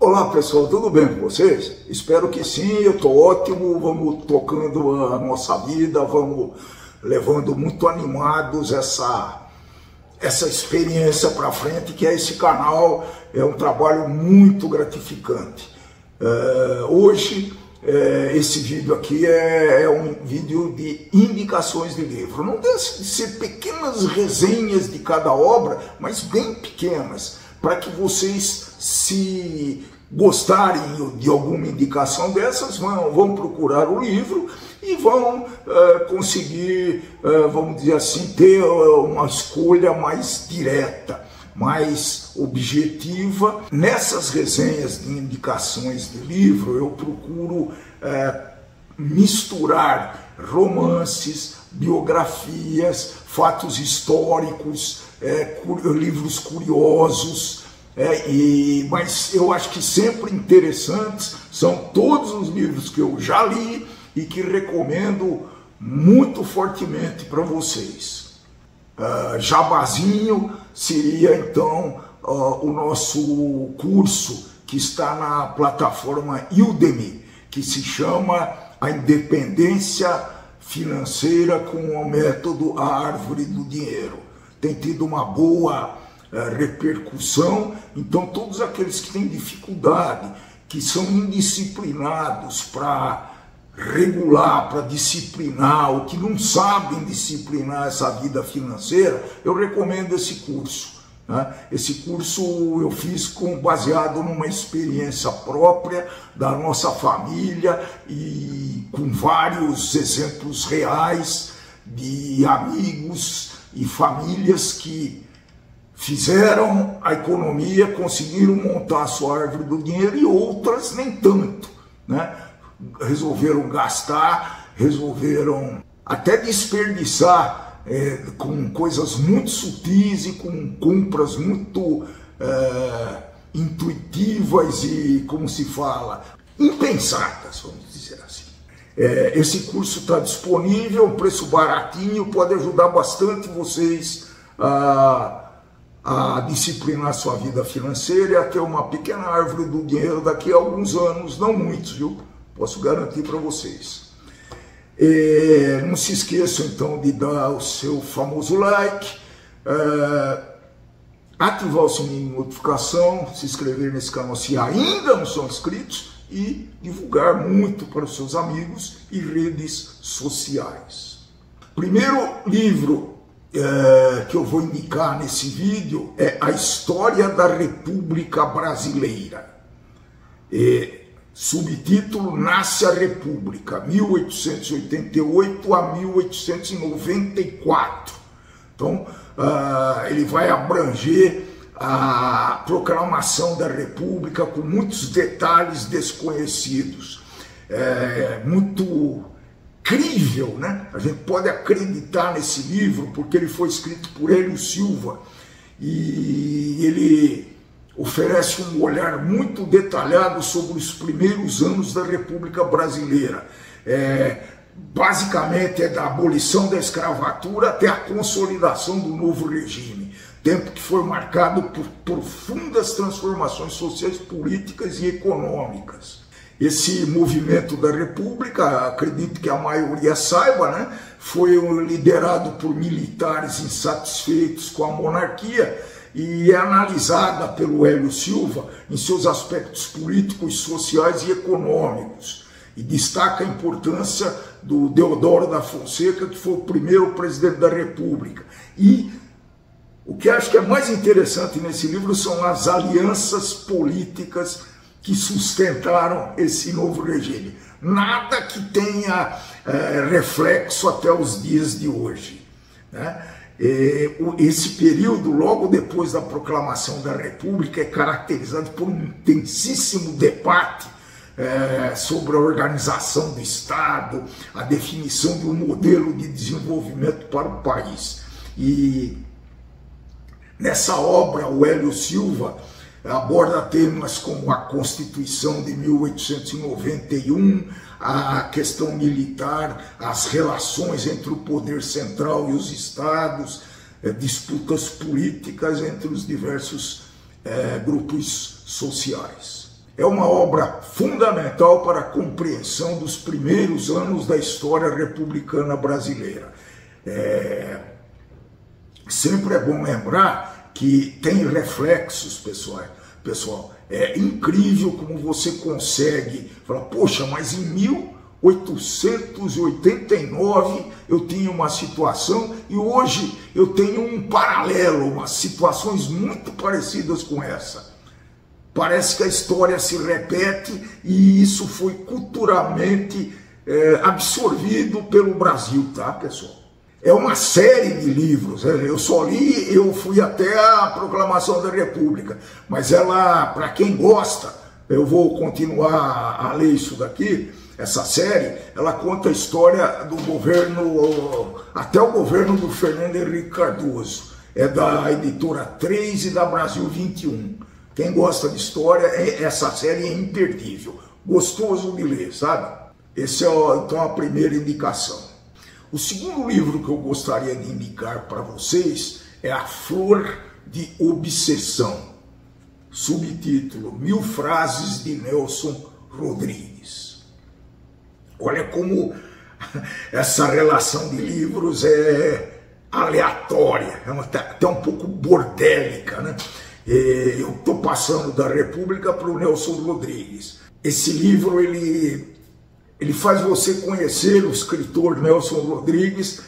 Olá pessoal, tudo bem com vocês? Espero que sim, eu estou ótimo, vamos tocando a nossa vida, vamos levando muito animados essa experiência para frente, que é esse canal, é um trabalho muito gratificante. Hoje, esse vídeo aqui é um vídeo de indicações de livro, não deixa de ser pequenas resenhas de cada obra, mas bem pequenas, para que vocês, se gostarem de alguma indicação dessas, vão procurar o livro e vão conseguir, vamos dizer assim, ter uma escolha mais direta, mais objetiva. Nessas resenhas de indicações de livro, eu procuro misturar romances, biografias, fatos históricos, livros curiosos, mas eu acho que sempre interessantes são todos os livros que eu já li e que recomendo muito fortemente para vocês. Jabazinho seria então o nosso curso que está na plataforma Udemy, que se chama A Independência Financeira com o Método A Árvore do Dinheiro. Tem tido uma boa repercussão, então todos aqueles que têm dificuldade, que são indisciplinados para regular, para disciplinar, ou que não sabem disciplinar essa vida financeira, eu recomendo esse curso. Esse curso eu fiz baseado numa experiência própria da nossa família e com vários exemplos reais de amigos e famílias que fizeram a economia, conseguiram montar a sua árvore do dinheiro, e outras nem tanto, resolveram gastar, resolveram até desperdiçar com coisas muito sutis e com compras muito intuitivas e, como se fala, impensadas, vamos dizer assim. Esse curso está disponível, um preço baratinho, pode ajudar bastante vocês a disciplinar sua vida financeira e a ter uma pequena árvore do dinheiro daqui a alguns anos, não muitos, viu? Posso garantir para vocês. Não se esqueçam então de dar o seu famoso like, ativar o sininho de notificação, se inscrever nesse canal se ainda não são inscritos e divulgar muito para os seus amigos e redes sociais. Primeiro livro que eu vou indicar nesse vídeo é A História da República Brasileira. Subtítulo: Nasce a República, 1888 a 1894. Então, ele vai abranger a proclamação da República com muitos detalhes desconhecidos. Muito crível, A gente pode acreditar nesse livro porque ele foi escrito por Hélio Silva e ele oferece um olhar muito detalhado sobre os primeiros anos da República Brasileira. Basicamente é da abolição da escravatura até a consolidação do novo regime, tempo que foi marcado por profundas transformações sociais, políticas e econômicas. Esse movimento da República, acredito que a maioria saiba, foi liderado por militares insatisfeitos com a monarquia e é analisada pelo Hélio Silva em seus aspectos políticos, sociais e econômicos. E destaca a importância do Deodoro da Fonseca, que foi o primeiro presidente da República. E o que acho que é mais interessante nesse livro são as alianças políticas que sustentaram esse novo regime. Nada que tenha reflexo até os dias de hoje. Esse período, logo depois da proclamação da República, é caracterizado por um intensíssimo debate sobre a organização do Estado, a definição de um modelo de desenvolvimento para o país. E nessa obra, o Hélio Silva aborda temas como a Constituição de 1891, a questão militar, as relações entre o poder central e os estados, disputas políticas entre os diversos grupos sociais. é uma obra fundamental para a compreensão dos primeiros anos da história republicana brasileira. Sempre é bom lembrar que tem reflexos, pessoal. É incrível como você consegue falar, poxa, mas em 1889 eu tinha uma situação e hoje eu tenho um paralelo, umas situações muito parecidas com essa. Parece que a história se repete e isso foi culturalmente absorvido pelo Brasil, tá, pessoal? É uma série de livros, eu só li, eu fui até a Proclamação da República, mas ela, para quem gosta, eu vou continuar a ler isso daqui, essa série, ela conta a história do governo, até o governo do Fernando Henrique Cardoso, é da editora 3 e da Brasil 21. Quem gosta de história, essa série é imperdível, gostoso de ler, sabe? Essa é então a primeira indicação. O segundo livro que eu gostaria de indicar para vocês é A Flor de Obsessão, subtítulo 1000 Frases de Nelson Rodrigues. Olha como essa relação de livros é aleatória, é até um pouco bordélica, né? Eu estou passando da República para o Nelson Rodrigues. Esse livro ele faz você conhecer o escritor Nelson Rodrigues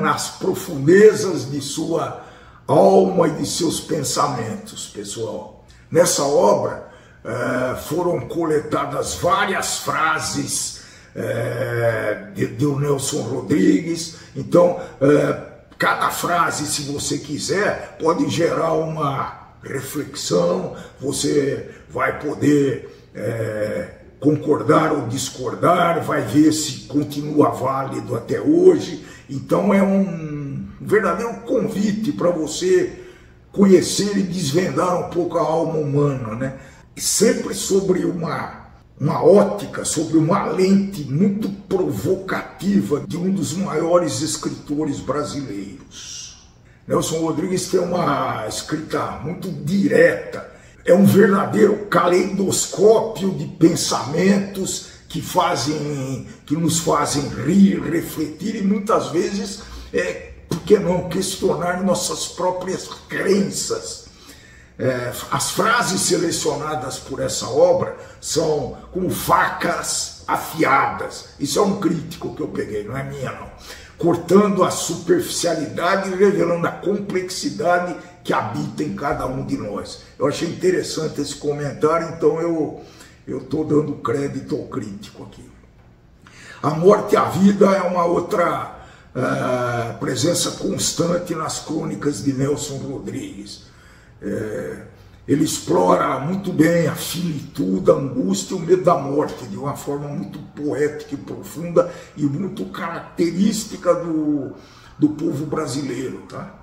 nas profundezas de sua alma e de seus pensamentos, pessoal. Nessa obra foram coletadas várias frases do Nelson Rodrigues. Então, cada frase, se você quiser, pode gerar uma reflexão, você vai poder concordar ou discordar, vai ver se continua válido até hoje. Então é um verdadeiro convite para você conhecer e desvendar um pouco a alma humana, né? Sempre sobre uma ótica, sobre uma lente muito provocativa de um dos maiores escritores brasileiros. Nelson Rodrigues tem uma escrita muito direta, é um verdadeiro caleidoscópio de pensamentos que nos fazem rir, refletir e muitas vezes, por que não, questionar nossas próprias crenças. As frases selecionadas por essa obra são como facas afiadas. Isso é um crítico que eu peguei, não é minha não. Cortando a superficialidade e revelando a complexidade que habita em cada um de nós. Eu achei interessante esse comentário, então eu estou dando crédito ao crítico aqui. A morte e a vida é uma outra presença constante nas crônicas de Nelson Rodrigues. Ele explora muito bem a finitude, a angústia e o medo da morte de uma forma muito poética e profunda e muito característica do povo brasileiro, tá?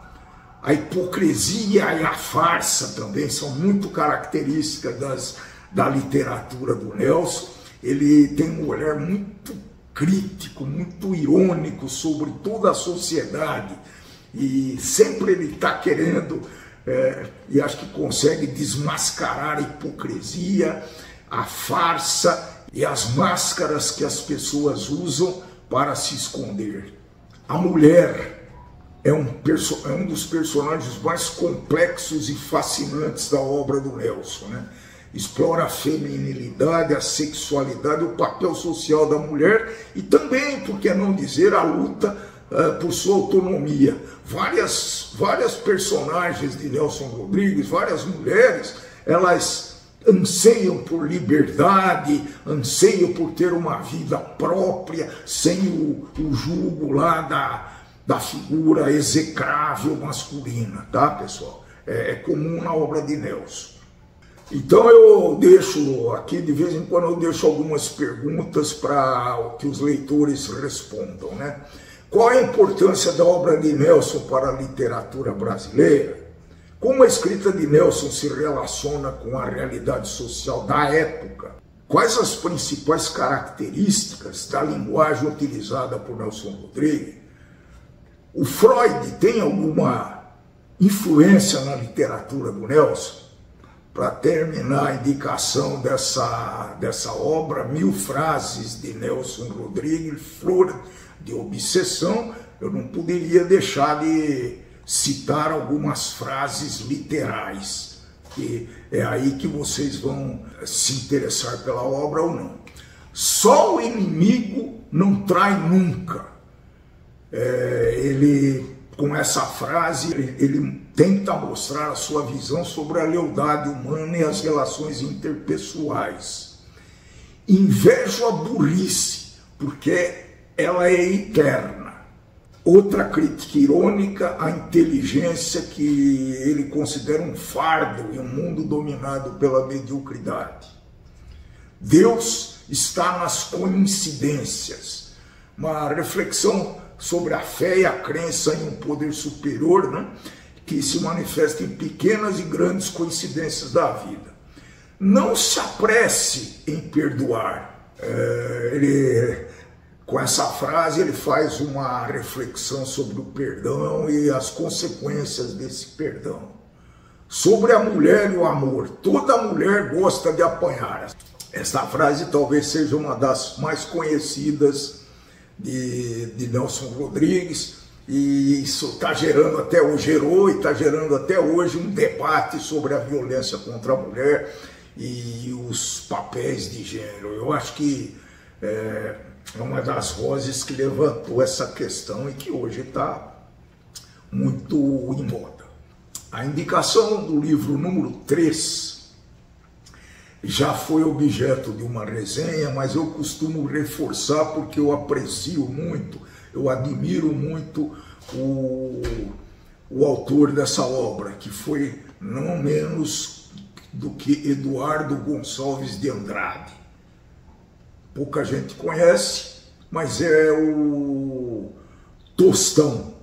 A hipocrisia e a farsa também são muito características da literatura do Nelson. Ele tem um olhar muito crítico, muito irônico sobre toda a sociedade e sempre ele está querendo e acho que consegue desmascarar a hipocrisia, a farsa e as máscaras que as pessoas usam para se esconder. A mulher é um dos personagens mais complexos e fascinantes da obra do Nelson, né? Explora a feminilidade, a sexualidade, o papel social da mulher e também, por que não dizer, a luta por sua autonomia. Várias personagens de Nelson Rodrigues, várias mulheres, elas anseiam por liberdade, anseiam por ter uma vida própria, sem o jugo lá da figura execrável masculina, tá, pessoal? É comum na obra de Nelson. Então eu deixo aqui, de vez em quando eu deixo algumas perguntas para que os leitores respondam, né? Qual a importância da obra de Nelson para a literatura brasileira? Como a escrita de Nelson se relaciona com a realidade social da época? Quais as principais características da linguagem utilizada por Nelson Rodrigues? O Freud tem alguma influência na literatura do Nelson? para terminar a indicação dessa obra, 1000 frases de Nelson Rodrigues, Flor de Obsessão, eu não poderia deixar de citar algumas frases literais, que é aí que vocês vão se interessar pela obra ou não. Só o inimigo não trai nunca. Ele, com essa frase, ele tenta mostrar a sua visão sobre a lealdade humana e as relações interpessoais. Invejo a burrice, porque ela é eterna. Outra crítica irônica à inteligência, que ele considera um fardo em um mundo dominado pela mediocridade. Deus está nas coincidências. Uma reflexão sobre a fé e a crença em um poder superior, né, que se manifesta em pequenas e grandes coincidências da vida. Não se apresse em perdoar. Com essa frase ele faz uma reflexão sobre o perdão e as consequências desse perdão. Sobre a mulher e o amor. Toda mulher gosta de apanhar. Essa frase talvez seja uma das mais conhecidas de Nelson Rodrigues, e isso está gerando até hoje, gerou e está gerando até hoje um debate sobre a violência contra a mulher e os papéis de gênero. Eu acho que é uma das vozes que levantou essa questão e que hoje está muito em moda. A indicação do livro número 3 já foi objeto de uma resenha, mas eu costumo reforçar porque eu aprecio muito, eu admiro muito o autor dessa obra, que foi não menos do que Eduardo Gonçalves de Andrade. Pouca gente conhece, mas é o Tostão,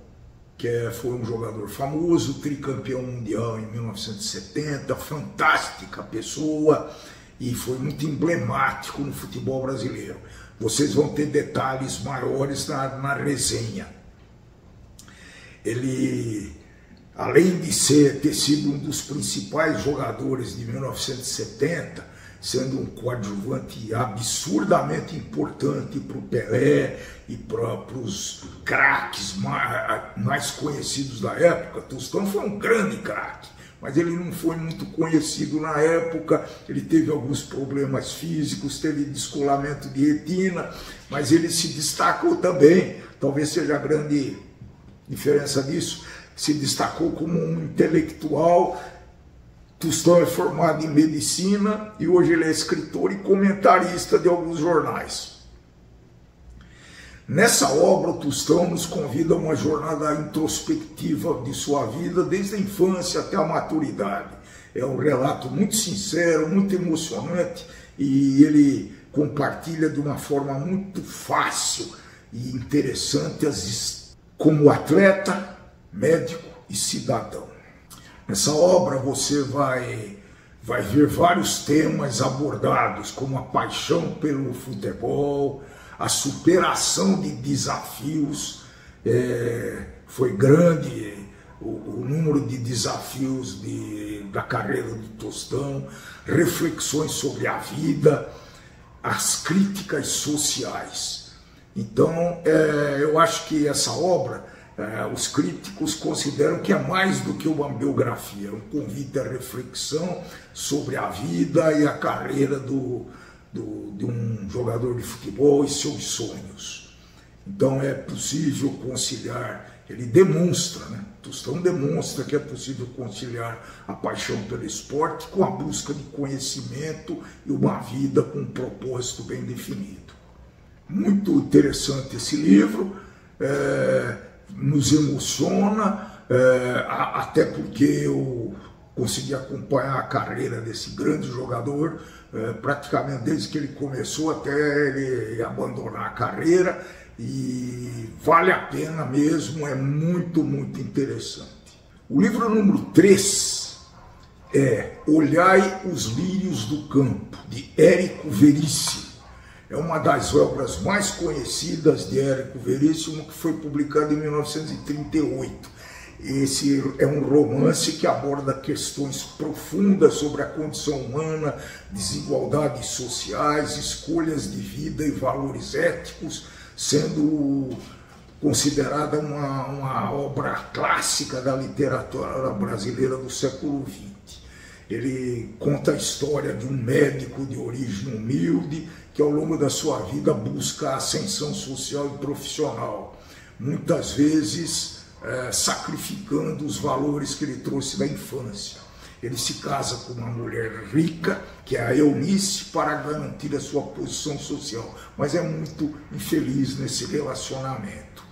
que foi um jogador famoso, tricampeão mundial em 1970, fantástica pessoa e foi muito emblemático no futebol brasileiro. Vocês vão ter detalhes maiores na resenha. Ele, além de ter sido um dos principais jogadores de 1970, sendo um coadjuvante absurdamente importante para o Pelé e para os craques mais conhecidos da época. Tostão foi um grande craque, mas ele não foi muito conhecido na época. Ele teve alguns problemas físicos, teve descolamento de retina, mas ele se destacou também, talvez seja a grande diferença disso, se destacou como um intelectual. Tostão é formado em medicina e hoje ele é escritor e comentarista de alguns jornais. Nessa obra, Tostão nos convida a uma jornada introspectiva de sua vida, desde a infância até a maturidade. É um relato muito sincero, muito emocionante, e ele compartilha de uma forma muito fácil e interessante como atleta, médico e cidadão. Nessa obra você vai ver vários temas abordados, como a paixão pelo futebol, a superação de desafios. Foi grande o número de desafios da carreira do Tostão, reflexões sobre a vida, as críticas sociais. Então, eu acho que essa obra, os críticos consideram que é mais do que uma biografia, é um convite à reflexão sobre a vida e a carreira de um jogador de futebol e seus sonhos. Então é possível conciliar, ele demonstra, né? Tostão demonstra que é possível conciliar a paixão pelo esporte com a busca de conhecimento e uma vida com um propósito bem definido. Muito interessante esse livro, nos emociona, até porque eu consegui acompanhar a carreira desse grande jogador, praticamente desde que ele começou até ele abandonar a carreira, e vale a pena mesmo, é muito, muito interessante. O livro número 3 é Olhai os Lírios do Campo, de Érico Veríssimo. É uma das obras mais conhecidas de Érico Veríssimo, que foi publicada em 1938. Esse é um romance que aborda questões profundas sobre a condição humana, desigualdades sociais, escolhas de vida e valores éticos, sendo considerada uma obra clássica da literatura brasileira do século XX. Ele conta a história de um médico de origem humilde que ao longo da sua vida busca a ascensão social e profissional, muitas vezes sacrificando os valores que ele trouxe da infância. Ele se casa com uma mulher rica, que é a Eunice, para garantir a sua posição social, mas é muito infeliz nesse relacionamento.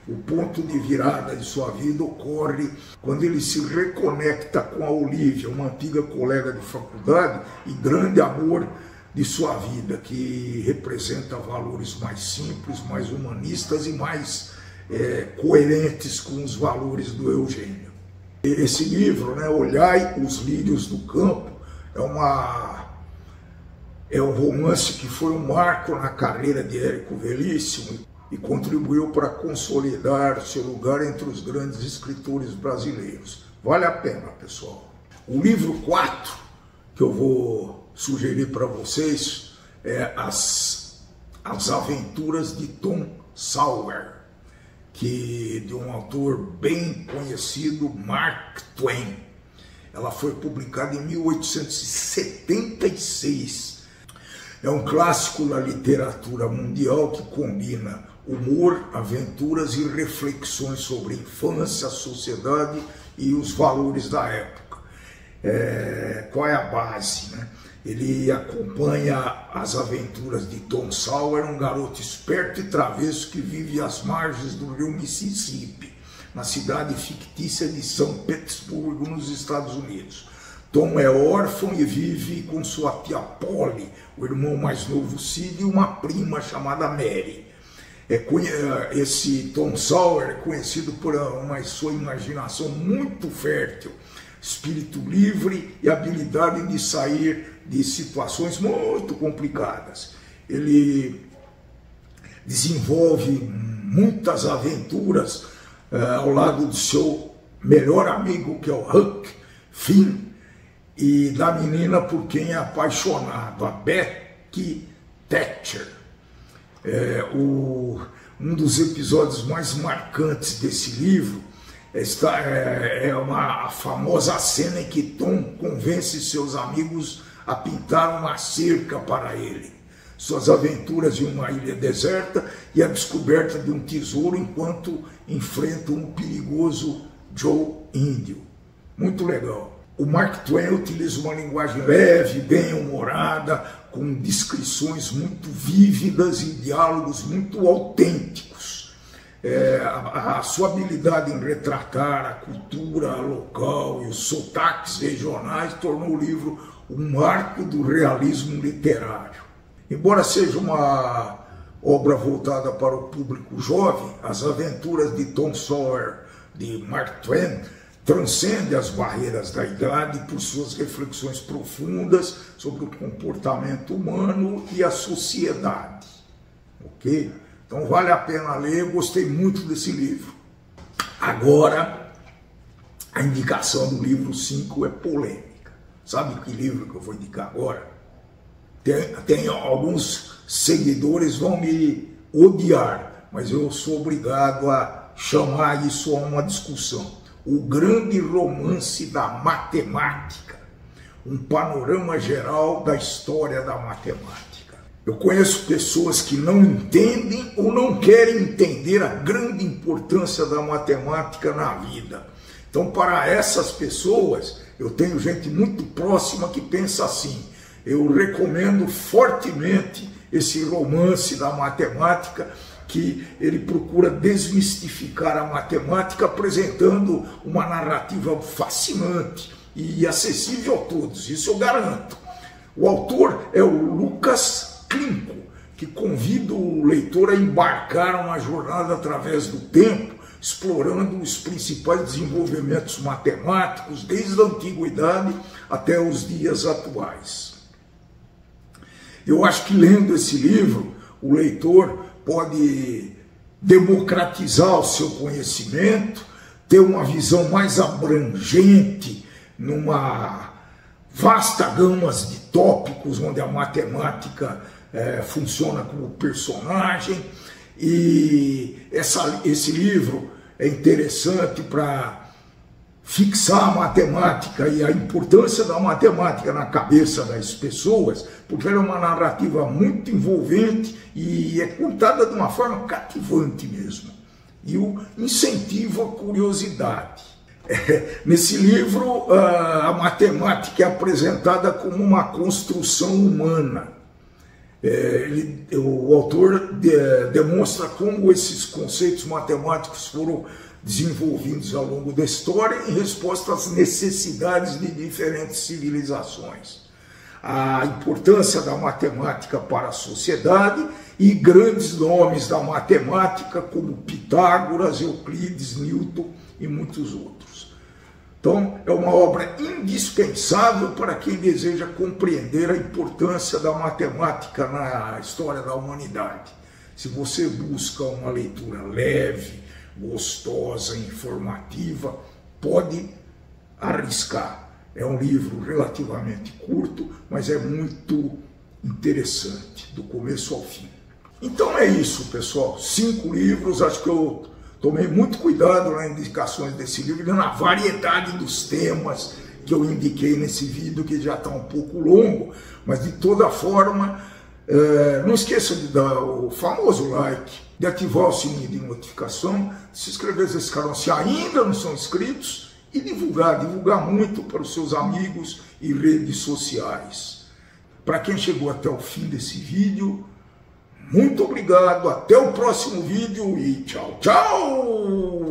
O ponto de virada de sua vida ocorre quando ele se reconecta com a Olivia, uma antiga colega de faculdade e grande amor de sua vida, que representa valores mais simples, mais humanistas e mais coerentes com os valores do Eugênio. Esse livro, né, Olhai os Lírios do Campo, é um romance que foi um marco na carreira de Érico Veríssimo e contribuiu para consolidar seu lugar entre os grandes escritores brasileiros. Vale a pena, pessoal. O livro 4 que eu vou sugerir para vocês é As Aventuras de Tom Sawyer, de um autor bem conhecido, Mark Twain. Ela foi publicada em 1876. É um clássico da literatura mundial que combina humor, aventuras e reflexões sobre infância, sociedade e os valores da época. Qual é a base, né? Ele acompanha as aventuras de Tom Sawyer, um garoto esperto e travesso que vive às margens do rio Mississippi, na cidade fictícia de São Petersburgo, nos Estados Unidos. Tom é órfão e vive com sua tia Polly, o irmão mais novo Sid e uma prima chamada Mary. Esse Tom Sawyer é conhecido por sua imaginação muito fértil, espírito livre e habilidade de sair de situações muito complicadas. Ele desenvolve muitas aventuras ao lado do seu melhor amigo, que é o Huck Finn, e da menina por quem é apaixonado, a Becky Thatcher. Um dos episódios mais marcantes desse livro a famosa cena em que Tom convence seus amigos a pintar uma cerca para ele, suas aventuras em uma ilha deserta e a descoberta de um tesouro enquanto enfrentam um perigoso Joe Índio. Muito legal. O Mark Twain utiliza uma linguagem leve, bem-humorada, com descrições muito vívidas e diálogos muito autênticos. A sua habilidade em retratar a cultura local e os sotaques regionais tornou o livro um marco do realismo literário. Embora seja uma obra voltada para o público jovem, As Aventuras de Tom Sawyer, de Mark Twain, transcende as barreiras da idade por suas reflexões profundas sobre o comportamento humano e a sociedade. Ok? Então vale a pena ler, eu gostei muito desse livro. Agora, a indicação do livro 5 é polêmica. Sabe que livro que eu vou indicar agora? Tem alguns seguidores vão me odiar, mas eu sou obrigado a chamar isso a uma discussão. O Grande Romance da Matemática, um panorama geral da história da matemática. Eu conheço pessoas que não entendem ou não querem entender a grande importância da matemática na vida. Então, para essas pessoas, eu tenho gente muito próxima que pensa assim. Eu recomendo fortemente esse romance da matemática, que ele procura desmistificar a matemática, apresentando uma narrativa fascinante e acessível a todos, isso eu garanto. O autor é o Lucas Klinko, que convida o leitor a embarcar uma jornada através do tempo, explorando os principais desenvolvimentos matemáticos, desde a antiguidade até os dias atuais. Eu acho que lendo esse livro, o leitor pode democratizar o seu conhecimento, ter uma visão mais abrangente, numa vasta gama de tópicos, onde a matemática funciona como personagem. E esse livro é interessante para fixar a matemática e a importância da matemática na cabeça das pessoas, porque ela é uma narrativa muito envolvente e é contada de uma forma cativante mesmo. E o incentiva a curiosidade. Nesse livro, a matemática é apresentada como uma construção humana. O autor demonstra como esses conceitos matemáticos foram desenvolvidos ao longo da história em resposta às necessidades de diferentes civilizações. A importância da matemática para a sociedade e grandes nomes da matemática como Pitágoras, Euclides, Newton e muitos outros. Então, é uma obra indispensável para quem deseja compreender a importância da matemática na história da humanidade. Se você busca uma leitura leve, gostosa, informativa, pode arriscar. É um livro relativamente curto, mas é muito interessante, do começo ao fim. Então é isso, pessoal. 5 livros, acho que eu tomei muito cuidado nas indicações desse livro, na variedade dos temas que eu indiquei nesse vídeo, que já está um pouco longo, mas de toda forma, não esqueça de dar o famoso like, de ativar o sininho de notificação, de se inscrever nesse canal se ainda não são inscritos e divulgar muito para os seus amigos e redes sociais. Para quem chegou até o fim desse vídeo, muito obrigado, até o próximo vídeo e tchau, tchau!